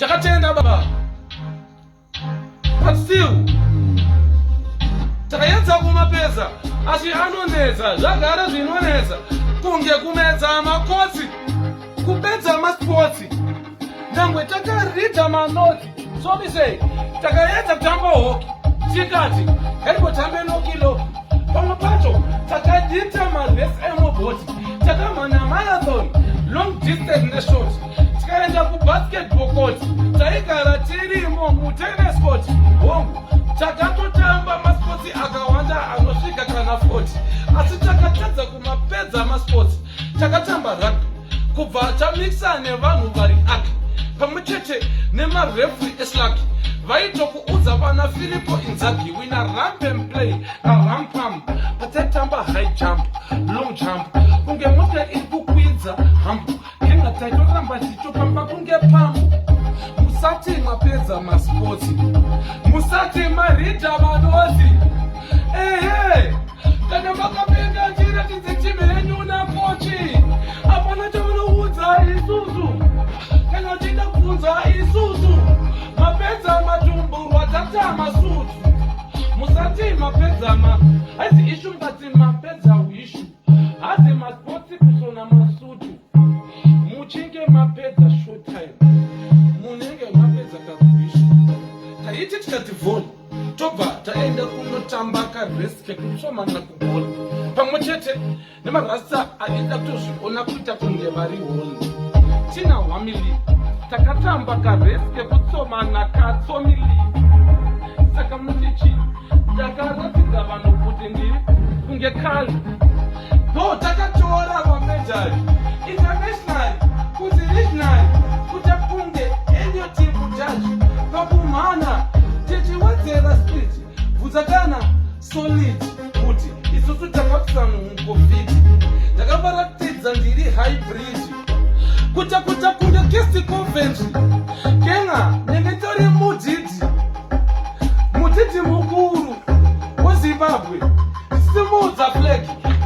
takatenda baba, but still takaedza kumapedza asi anonetsa, zvagara zvinonetsa kunge kumedza makotsi, kupedza maspotsi. Nyangwe takaridha manoti Tsomilii takaedza kutamba hoki tikati heripotambe nokilo, pamwe pacho takadita maresi emobhoti, takamhanya marathon, long distance neshort, tikaenda kubasketball court, taigara tirimo mutennis court hongu, takatotamba maspotsi akawanda anosvika kana 40, asi takatadza kumapedza maspotsi. Takatamba rugby kubva tamixa nevanhu vari aki pamwe chete nemarefi eslaki vaitokuudza vana Filipo Inzaghi wina ramp and play rampam, pataitamba high jump, long jump, kunge mota iri kukwidza hambu, kenga taitoramba tichitopamba kunge pambu. Musati mapedza maspotsi, musati maridha manoti. Ehe, kana makapinda njira tidzitime yenyu nakochi, hapana chamunoudza isusu. Kana uchida kubvunza isusu, mapedza matumbu rwatata masutu. Musati mapedza haisi ishu, mukati mapedza uishu, hasi maspotsi kusona masutu. Muchinge mapedza short time, munenge mapedza kakuishu. Taiti tikati vholi, tobva taenda kunotamba karesi kekutsomana kubhola, pamwe chete nemarasta aida kutozviona kuita kunge vari holi. Tina Tsomilii takatamba karesi kekutsomana kaTsomilii. Saka mutichi takaratidza vanhu kuti ndiri kunge kali, do takatora vamejari international kuti regional kuti kunge enyo team judge pakumhanya tichiwedzera speed bvudzakana solid kuti isusu takakusanungofiti. Ndakabaratidza ndiri hybrid kuta kunge guest convention kenga nengetori mudhidhi mukuru weZimbabwe simudza flag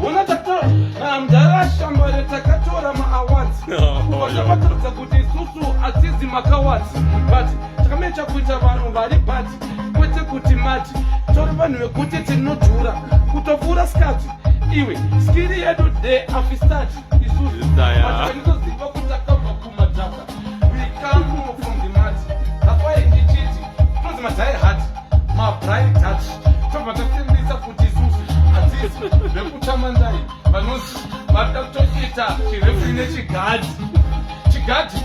una takatora mdarashambare takatora maawards kubva kuti isusu atizi makawards but takamecha kuita vanhu vari bati kwete kuti mati tori vanhu vekuti tinodhura kutopfuura skati. Iwe skiri yedu de afistati isusu vatinoziva kuti takabva kumadhaka, we come from the mat. That's why ndichiti tozi madhai hard mabrai touch, tobva tasimbisa kuti isusu atizi vekutamandai vanozi varida kutoita chirefuri nechigadi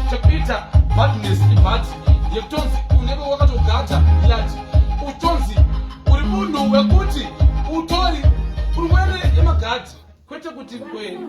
chekuita badness ibhati yekutonzi unenge wakatogata yati utonzi uri munhu wekuti utori urwere yemagati kwete kuti kweri.